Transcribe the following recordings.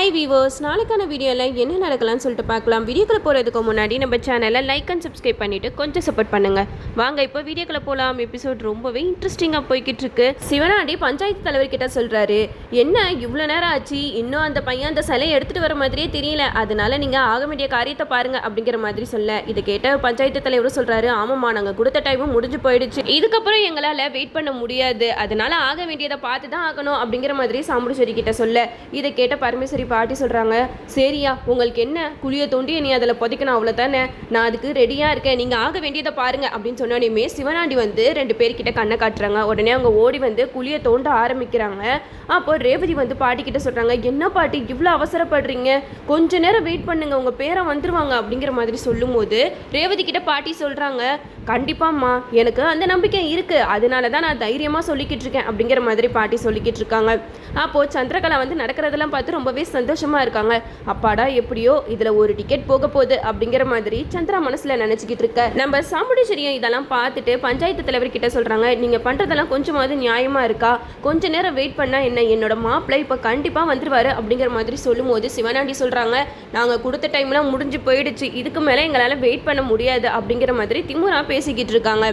High viewers, நாளைக்கான வீடியோவில் என்ன நடக்கலாம்னு சொல்லிட்டு பார்க்கலாம். வீடியோக்குள்ள போகிறதுக்கு முன்னாடி நம்ம சேனலை லைக் அண்ட் சப்ஸ்கிரைப் பண்ணிவிட்டு கொஞ்சம் சப்போர்ட் பண்ணுங்கள். வாங்க இப்போ வீடியோக்குள்ள போகலாம். எபிசோட் ரொம்பவே இன்ட்ரெஸ்டிங்காக போய்கிட்டு இருக்கு. சிவனாண்டி பஞ்சாயத்து தலைவர்கிட்ட சொல்கிறாரு, என்ன இவ்வளோ நேரம் ஆச்சு, இன்னும் அந்த பையன் அந்த சிலையை எடுத்துகிட்டு வர மாதிரியே தெரியல, அதனால நீங்கள் ஆக வேண்டிய காரியத்தை பாருங்க அப்படிங்கிற மாதிரி சொல்ல, இதை கேட்ட பஞ்சாயத்து தலைவரும் சொல்கிறாரு, ஆமாம்மா நாங்கள் கொடுத்த டைமும் முடிஞ்சு போயிடுச்சு, இதுக்கப்புறம் எங்களால் வெயிட் பண்ண முடியாது, அதனால ஆக வேண்டியதை பார்த்து தான் ஆகணும் அப்படிங்கிற மாதிரி சாமுண்டீஸ்வரி கிட்ட சொல்ல, இதை கேட்ட பரமேஸ்வரி பாட்டி சொல்கிறாங்க, சரியா உங்களுக்கு என்ன குழியை தோண்டி நீ அதில் புதைக்கணும் அவ்வளோ தானே, நான் அதுக்கு ரெடியாக இருக்கேன், நீங்கள் ஆக வேண்டியதை பாருங்க அப்படின்னு சொன்னோடனே சிவனாண்டி வந்து 2 பேர்கிட்ட கண்ணை காட்டுறாங்க. உடனே அவங்க ஓடி வந்து குழியை தோண்ட ஆரம்பிக்கிறாங்க. அப்போ ரேவதி வந்து பாட்டி கிட்ட சொல்கிறாங்க, என்ன பாட்டி இவ்வளோ அவசரப்படுறீங்க, கொஞ்ச நேரம் வெயிட் பண்ணுங்க, உங்கள் பேரை வந்துருவாங்க அப்படிங்கிற மாதிரி சொல்லும்போது ரேவதி கிட்ட பாட்டி சொல்கிறாங்க, கண்டிப்பாம்மா எனக்கு அந்த நம்பிக்கை இருக்குது, அதனால தான் நான் தைரியமாக சொல்லிக்கிட்டு இருக்கேன் அப்படிங்கிற மாதிரி பாட்டி சொல்லிக்கிட்டு இருக்காங்க. அப்போது சந்திரகலா வந்து நடக்கிறதெல்லாம் பார்த்து ரொம்பவே சந்தோஷமாக இருக்காங்க. அப்பாடா எப்படியோ இதில் ஒரு டிக்கெட் போக போகுது அப்படிங்கிற மாதிரி சந்திரா மனசில் நினச்சிக்கிட்டு இருக்க. நம்ம சாமுண்டீஸ்வரியும் இதெல்லாம் பார்த்துட்டு பஞ்சாயத்து தலைவர்கிட்ட சொல்கிறாங்க, நீங்கள் பண்ணுறதெல்லாம் கொஞ்சமாவது நியாயமாக இருக்கா, கொஞ்ச நேரம் வெயிட் பண்ணால் என்ன, என்னோட மாப்பிள்ளை இப்போ கண்டிப்பாக வந்துருவாரு அப்படிங்கிற மாதிரி சொல்லும்போது சிவனாண்டி சொல்கிறாங்க, நாங்கள் கொடுத்த டைம்லாம் முடிஞ்சு போயிடுச்சு, இதுக்கு மேலே எங்களால் வெயிட் பண்ண முடியாது அப்படிங்கிற மாதிரி திமுறா பேசிக்கிட்டு இருக்காங்க.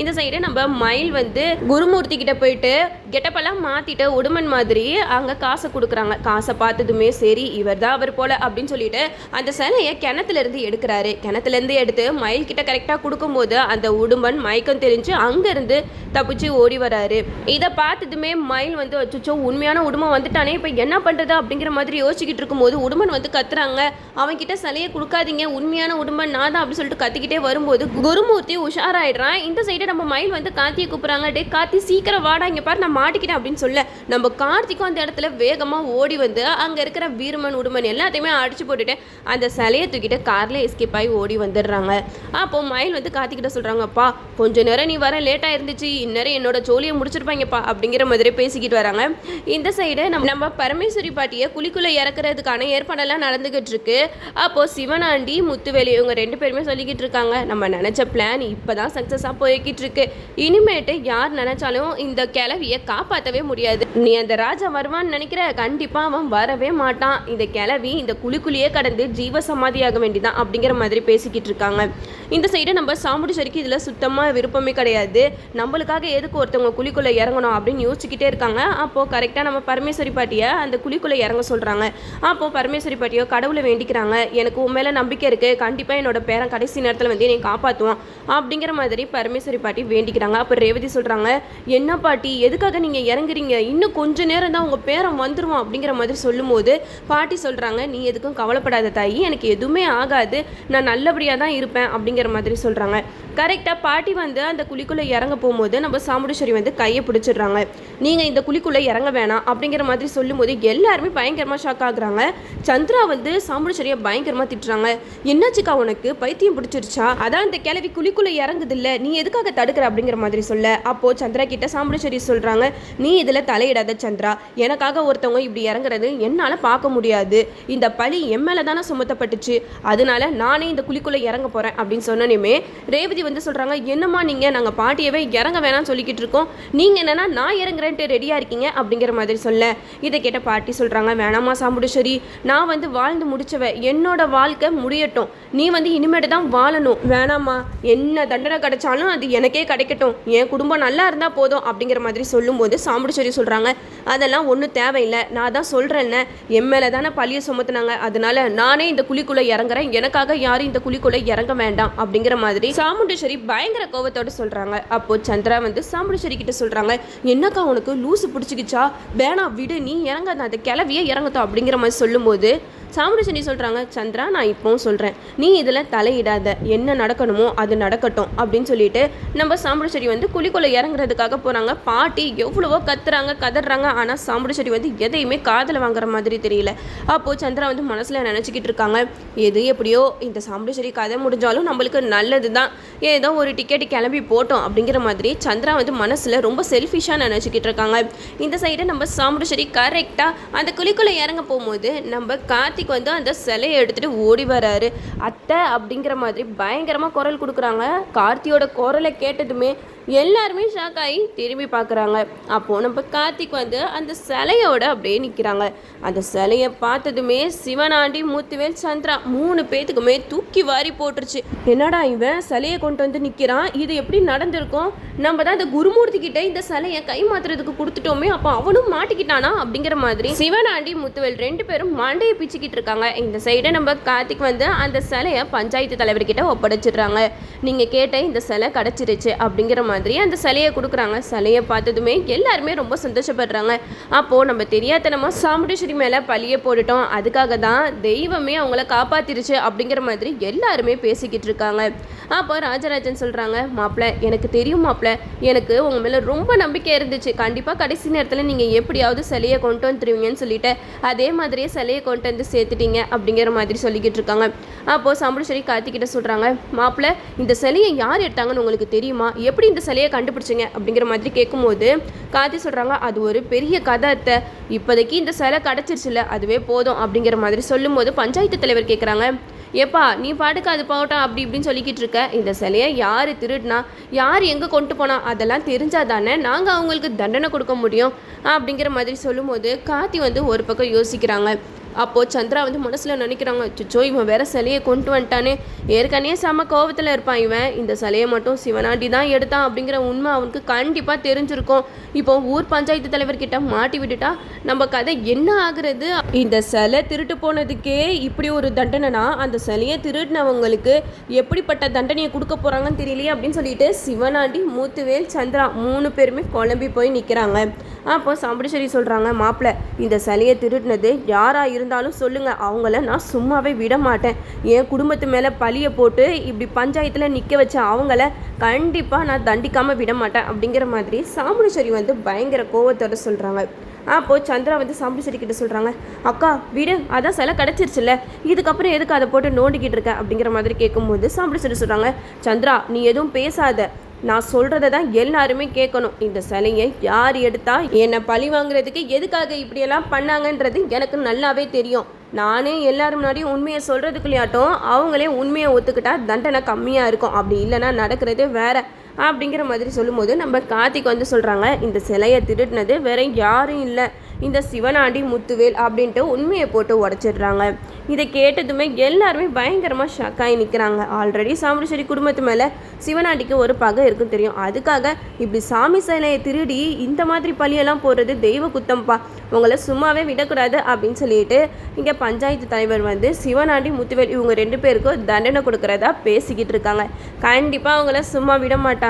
இந்த சைடு நம்ம மயில் வந்து குருமூர்த்தி கிட்ட போயிட்டு கெட்டப்பெல்லாம் மாற்றிட்டு உடுமன் மாதிரி அங்கே காசை கொடுக்குறாங்க. காசை பார்த்ததுமே சரி இவர் தான் அவர் போல அப்படின்னு சொல்லிட்டு அந்த சிலையை கிணத்துலேருந்து எடுக்கிறாரு. கிணத்துலேருந்து எடுத்து மயில் கிட்ட கரெக்டாக கொடுக்கும்போது அந்த உடுமன் மயக்கம் தெரிஞ்சு அங்கேருந்து தப்பிச்சு ஓடி வராரு. இதை பார்த்ததுமே மயில் வந்து அச்சோ உண்மையான உடுமன் வந்துட்டானே, இப்போ என்ன பண்ணுறது அப்படிங்கிற மாதிரி யோசிச்சுக்கிட்டு இருக்கும்போது உடுமன் வந்து கத்துறாங்க, அவன்கிட்ட சிலையை கொடுக்காதீங்க, உண்மையான உடுமன் நான் தான் அப்படின்னு சொல்லிட்டு கத்திக்கிட்டே வரும்போது குருமூர்த்தி உஷாராயிடுறான். இந்த சைடு நம்ம மயில் வந்து கார்த்தியை கூப்பிட்றாங்க, டே கார்த்தி சீக்கிரம் வாடா, இங்கே பாரு நான் மாட்டிக்கிட்டேன் அப்படின்னு சொல்ல, நம்ம கார்த்திக்கும் அந்த இடத்துல வேகமாக ஓடி வந்து அங்கே இருக்கிற வீரமன் உடுமன் எல்லாத்தையுமே அடிச்சு போட்டுட்டு அந்த சிலையை தூக்கிட்டு காரில் எஸ்கேப் ஆகி ஓடி வந்துடுறாங்க. அப்போ மயில் வந்து கார்த்திக்கிட்ட சொல்கிறாங்கப்பா கொஞ்ச நேரம் நீ வர லேட்டாக இருந்துச்சு, இந்நேரம் என்னோட ஜோலியை முடிச்சிருப்பாங்கப்பா அப்படிங்கிற மாதிரி பேசிக்கிட்டு வராங்க. இந்த சைடு நம்ம பரமேஸ்வரி பாட்டியை குழிக்குள்ளே இறக்குறதுக்கான ஏற்பாடெல்லாம் நடந்துகிட்டு இருக்கு. அப்போது சிவனாண்டி முத்துவேலி இவங்க 2 பேருமே சொல்லிக்கிட்டு இருக்காங்க, நம்ம நினச்ச பிளான் இப்போ தான் சக்ஸஸாக போய்கிட்டு இருக்கு, இனிமேட்டு யார் நினச்சாலும் இந்த கிளவியை காப்பாற்றவே முடியாது, நீ அந்த ராஜா வருவான்னு நினைக்கிற, கண்டிப்பாக அவன் வரவே மாட்டான், இந்த கிளவி இந்த குழிக்குழியே கடந்து ஜீவ சமாதியாக வேண்டிதான் அப்படிங்கிற மாதிரி பேசிக்கிட்டு இருக்காங்க. இந்த சைடு நம்ம சாமுண்டீஸ்வரிக்கு இதில் சுத்தமாக விருப்பமே கிடையாது, நம்மளுக்காக எதுக்கு ஒருத்தவங்க குழிக்குள்ளே இறங்கணும் அப்படின்னு யோசிச்சுக்கிட்டே இருக்காங்க. அப்போது கரெக்டாக நம்ம பரமேஸ்வரி பாட்டியை அந்த குழிக்குள்ளே இறங்க சொல்கிறாங்க. அப்போது பரமேஸ்வரி பாட்டியோ கடவுளை வேண்டிக்கிறாங்க, எனக்கு உன் மேலே நம்பிக்கை இருக்குது, கண்டிப்பாக என்னோட பேரன் கடைசி நேரத்தில் வந்து என்னை காப்பாற்றுவான் அப்படிங்கிற மாதிரி பரமேஸ்வரி பாட்டி வேண்டிக்கிறாங்க. அப்போ ரேவதி சொல்கிறாங்க, என்ன பாட்டி எதுக்காக நீங்கள் இறங்குறீங்க, இன்னும் கொஞ்ச நேரம் தான் உங்கள் பேரன் வந்துருவான் அப்படிங்கிற மாதிரி சொல்லும்போது பாட்டி சொல்கிறாங்க, நீ எதுக்கும் கவலைப்படாத தாயி, எனக்கு எதுவுமே ஆகாது, நான் நல்லபடியாக தான் இருப்பேன் அப்படிங்கிற மாதிரி சொல்கிறாங்க. கரெக்டாக பாட்டி வந்து அந்த குழிக்குள்ளே இறங்க போகும்போது நம்ம சாமுண்டீஸ்வரி வந்து கையை பிடிச்சிடுறாங்க, நீங்கள் இந்த குழிக்குள்ளே இறங்க வேணாம் அப்படிங்கிற மாதிரி சொல்லும்போது எல்லாருமே பயங்கரமாக ஷாக் ஆகுறாங்க. சந்திரா வந்து சாமுண்டீஸ்வரியை பயங்கரமாக திட்டுறாங்க, என்னாச்சுக்கா உனக்கு பைத்தியம் பிடிச்சிருச்சா, அதான் இந்த கிளவி குழிக்குள்ளே இறங்குதில்ல, நீ எதுக்காக தடுக்கிற அப்படிங்கிற மாதிரி சொல்ல, அப்போது சந்திரா கிட்ட சாமுண்டீஸ்வரி சொல்கிறாங்க, நீ இதில் தலையிடாத சந்திரா, எனக்காக ஒருத்தவங்க இப்படி இறங்குறது என்னால் பார்க்க முடியாது, இந்த பழி என் மேலே தானே சுமத்தப்பட்டுச்சு, அதனால நானே இந்த குழிக்குள்ளே இறங்க போகிறேன் அப்படின்னு சொன்னோன்னே ரேவதி வந்து சொல்கிறாங்க, என்னம்மா நீங்கள் நாங்கள் பாட்டியவே இறங்க வேணாம்னு சொல்லிக்கிட்டு இருக்கோம், நீங்கள் என்னன்னா நான் இறங்குறேன்ட்டு ரெடியாக இருக்கீங்க அப்படிங்கிற மாதிரி சொல்ல, இதை கேட்ட பாட்டி சொல்கிறாங்க, வேணாமா சாமுண்டீஸ்வரி, நான் வந்து வாழ்ந்து முடிச்சவ, என்னோட வாழ்க்கை முடியட்டும், நீ வந்து இனிமேட்டு தான் வாழணும், வேணாமா என்ன தண்டனை கிடைச்சாலும் அது எனக்கே கிடைக்கட்டும், என் குடும்பம் நல்லா இருந்தால் போதும் அப்படிங்கிற மாதிரி சொல்லும்போது சாமுண்டீஸ்வரி சொல்கிறாங்க, அதெல்லாம் ஒன்றும் தேவையில்லை, நான் தான் சொல்கிறேன்னு என் மேலே தானே பழியை சுமத்துனாங்க, அதனால நானே இந்த குழிக்குள்ளே இறங்குறேன், எனக்காக யாரும் இந்த குழிக்குள்ளே இறங்க வேண்டாம் அப்படிங்கிற மாதிரி சாமுண்டீஸ்வரி பயங்கர கோபத்தோடு சொல்கிறாங்க. அப்போது சந்திரா வந்து சாமுண்டீஸ்வரி கிட்ட சொல்கிறாங்க, என்னக்கா உனக்கு லூசு பிடிச்சிக்கிச்சா, வேணாம் விடு, நீ இறங்காத, அந்த கிளவியே இறங்கத்தோம் அப்படிங்கிற மாதிரி சொல்லும்போது சாமுண்டீஸ்வரி சொல்கிறாங்க, சந்திரா நான் இப்போவும் சொல்கிறேன், நீ இதில் தலையிடாத, என்ன நடக்கணுமோ அது நடக்கட்டும் அப்படின்னு சொல்லிட்டு நம்ம சாமுண்டீஸ்வரி வந்து குழிக்குள்ளே இறங்குறதுக்காக போகிறாங்க. பாட்டி எவ்வளவோ கத்துறாங்க கதறாங்க, ஆனால் சாமுண்டீஸ்வரி வந்து எதையுமே காதில் வாங்குற மாதிரி தெரியல. அப்போது சந்திரா வந்து மனசில் நினச்சிக்கிட்டு இருக்காங்க, எது எப்படியோ இந்த சாமுண்டீஸ்வரி கதை முடிஞ்சாலும் நம்மளுக்கு நல்லது தான், ஏதோ ஒரு டிக்கெட்டு கிளம்பி போட்டோம் அப்படிங்கிற மாதிரி சந்திரா வந்து மனசில் ரொம்ப செல்ஃபிஷாக நினச்சிக்கிட்டு இருக்காங்க. இந்த சைடு நம்ம சாமுண்டீஸ்வரி கரெக்டாக அந்த குழிக்குள்ளே இறங்க போகும்போது நம்ம கார்த்திக் வந்து அந்த சிலையை எடுத்துகிட்டு ஓடி வராரு. அத்தை அப்படிங்கிற மாதிரி பயங்கரமாக குரல் கொடுக்குறாங்க. கார்த்தியோட குரலை கேட்டதுமே எல்லாருமே ஷாக் ஆகி திரும்பி பார்க்குறாங்க. அப்போது நம்ம கார்த்திக் வந்து அந்த சிலையோட அப்படியே நிற்கிறாங்க. அந்த சிலையை பார்த்ததுமே சிவனாண்டி, முத்துவேல், சந்திரா 3 பேத்துக்குமே தூக்கி வாரி போட்டுருச்சு. என்னடா இவன் சிலையை கொண்டு வந்து நிற்கிறான், இது எப்படி நடந்திருக்கும்? நம்ம தான் இந்த குருமூர்த்தி கிட்ட இந்த சிலையை கை மாத்துறதுக்கு கொடுத்துட்டோமே, அப்போ அவனும் மாட்டிக்கிட்டானா அப்படிங்கிற மாதிரி சிவனாண்டி, முத்துவேல் 2 பேரும் மண்டையை பிச்சுக்கிட்டு இருக்காங்க. இந்த சைடை நம்ம கார்த்திக் வந்து அந்த சிலையை பஞ்சாயத்து தலைவர்கிட்ட ஒப்படைச்சிடுறாங்க. நீங்கள் கேட்ட இந்த சிலை கிடச்சிருச்சு அப்படிங்கிற மாதிரி அந்த சிலையை கொடுக்குறாங்க. சிலையை பார்த்ததுமே எல்லாருமே ரொம்ப சந்தோஷப்படுறாங்க. அப்போது நம்ம தெரியாதனமாக சாமுண்டீஸ்வரி மேலே பழியை போட்டுட்டோம், அதுக்காக தான் தெய்வமே அவங்கள காப்பாத்திருச்சு அப்படிங்கிற மாதிரி எல்லாருமே பேசிக்கிட்டு இருக்காங்க. அப்போ ராஜராஜன் சொல்கிறாங்க, மாப்பிள்ளை எனக்கு தெரியும் மாப்பிள்ளை, எனக்கு உங்கள் மேலே ரொம்ப நம்பிக்கை இருந்துச்சு, கண்டிப்பாக கடைசி நேரத்தில் நீங்கள் எப்படியாவது சிலையை கொண்டு வந்துருவீங்கன்னு சொல்லிட்டு அதே மாதிரியே சிலையை கொண்டு வந்து சேர்த்துட்டீங்க அப்படிங்கிற மாதிரி சொல்லிக்கிட்டு இருக்காங்க. அப்போது சாமுண்டீஸ்வரி கார்த்திக்கிட்ட சொல்கிறாங்க, மாப்பிள்ளை இந்த சிலையை யார் எடுத்தாங்கன்னு உங்களுக்கு தெரியுமா, எப்படி இந்த சிலையை கண்டுபிடிச்சிங்க அப்படிங்கிற மாதிரி கேட்கும்போது கார்த்தி சொல்கிறாங்க, அது ஒரு பெரிய கதை அத்தை, இப்போதைக்கு இந்த சிலை கிடச்சிருச்சுல அதுவே போதும் அப்படிங்கிற மாதிரி சொல்லும்போது பஞ்சாயத்து தலைவர் கேட்குறாங்க, ஏப்பா நீ பாட்டுக்கு அது போகட்டும் அப்படி இப்படின்னு சொல்லிக்கிட்டு இருக்க, இந்த சிலையை யார் திருடினா, யார் எங்கே கொண்டு போனா அதெல்லாம் தெரிஞ்சால் தானே நாங்கள் அவங்களுக்கு தண்டனை கொடுக்க முடியும் அப்படிங்கிற மாதிரி சொல்லும்போது கார்த்தி வந்து ஒரு பக்கம் யோசிக்கிறாங்க. அப்போது சந்திரா வந்து மனசில் நினைக்கிறாங்க, சுச்சோ இவன் வேற சிலையை கொண்டு வந்துட்டானே, ஏற்கனவே செம்ம கோபத்தில் இருப்பான் இவன், இந்த சிலையை மட்டும் சிவனாண்டி தான் எடுத்தான் அப்படிங்கிற உண்மை அவனுக்கு கண்டிப்பாக தெரிஞ்சிருக்கும். இப்போ ஊர் பஞ்சாயத்து தலைவர்கிட்ட மாட்டி விட்டுட்டா நம்ம கதை என்ன ஆகுறது? இந்த சிலை திருட்டு போனதுக்கே இப்படி ஒரு தண்டனைனா அந்த சிலையை திருடினவங்களுக்கு எப்படிப்பட்ட தண்டனையை கொடுக்க போகிறாங்கன்னு தெரியலையே அப்படின்னு சொல்லிட்டு சிவனாண்டி, முத்துவேல், சந்திரா 3 பேருமே குழம்பி போய் நிற்கிறாங்க. அப்போ சாமுண்டீஸ்வரி சொல்கிறாங்க, மாப்பிள்ளை இந்த சிலையை திருடினது யாராக இருந்தாலும் சொல்லுங்கள், அவங்கள நான் சும்மாவே விட மாட்டேன், என் குடும்பத்து மேலே பழியை போட்டு இப்படி பஞ்சாயத்தில் நிற்க வச்ச அவங்கள கண்டிப்பாக நான் தண்டிக்காமல் விட மாட்டேன் அப்படிங்கிற மாதிரி சாமுண்டீஸ்வரி வந்து பயங்கர கோவத்தோட சொல்கிறாங்க. அப்போது சந்திரா வந்து சாமுண்டீஸ்வரி கிட்ட சொல்கிறாங்க, அக்கா விடு, அதான் சிலை கிடச்சிருச்சுல்ல, இதுக்கப்புறம் எதுக்கு அதை போட்டு நோண்டிக்கிட்டு இருக்க அப்படிங்கிற மாதிரி கேட்கும்போது சாமுண்டீஸ்வரி சொல்கிறாங்க, சந்திரா நீ எதுவும் பேசாத, நான் சொல்கிறத தான் எல்லாருமே கேட்கணும், இந்த சிலையை யார் எடுத்தா என்னை பழி வாங்குறதுக்கு எதுக்காக இப்படியெல்லாம் பண்ணாங்கன்றது எனக்கு நல்லாவே தெரியும், நானே எல்லாரும் முன்னாடியும் உண்மையை சொல்கிறதுக்குள்ளையாட்டும் அவங்களே உண்மையை ஒத்துக்கிட்டா தண்டனை கம்மியாக இருக்கும், அப்படி இல்லைன்னா நடக்கிறதே வேறு அப்படிங்கிற மாதிரி சொல்லும்போது நம்ம கார்த்திக் வந்து சொல்கிறாங்க, இந்த சிலையை திருடினது வேற யாரும் இல்லை, இந்த சிவனாண்டி, முத்துவேல் அப்படின்ட்டு உண்மையை போட்டு உடச்சிடுறாங்க. இதை கேட்டதுமே எல்லாருமே பயங்கரமாக ஷாக்காகி நிற்கிறாங்க. ஆல்ரெடி சாமுண்டீஸ்வரி குடும்பத்து மேலே சிவனாண்டிக்கு ஒரு பகை இருக்குன்னு தெரியும், அதுக்காக இப்படி சாமி சிலையை திருடி இந்த மாதிரி பழியெல்லாம் போடுறது தெய்வ குத்தம்பா, உங்களை சும்மாவே விடக்கூடாது அப்படின்னு சொல்லிட்டு இங்கே பஞ்சாயத்து தலைவர் வந்து சிவனாண்டி, முத்துவேல் இவங்க 2 பேருக்கும் தண்டனை கொடுக்குறதா பேசிக்கிட்டு இருக்காங்க. கண்டிப்பாக அவங்கள சும்மா விட மாட்டாங்க.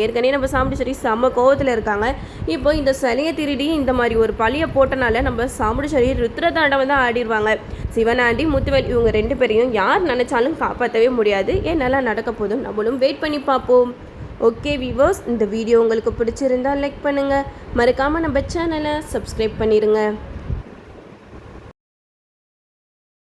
ஏற்கனவே நம்ம சாமுண்டீஸ்வரி செம்ம கோவத்தில் இருக்காங்க. இப்போ இந்த சிலையை திருடி இந்த மாதிரி ஒரு பழியை போட்டனால நம்ம சாமுண்டீஸ்வரி ருத்ரதாண்டவம் தான் ஆடிடுவாங்க. சிவனாண்டி, முத்துவேல் இவங்க 2 பேரையும் யார் நினச்சாலும் காப்பாற்றவே முடியாது. என்னெல்லாம் நடக்க போதும் நம்மளும் வெயிட் பண்ணி பார்ப்போம். ஓகே வியூவர்ஸ், இந்த வீடியோ உங்களுக்கு பிடிச்சிருந்தால் லைக் பண்ணுங்கள், மறக்காமல் நம்ம சேனலை சப்ஸ்கிரைப் பண்ணிடுங்க.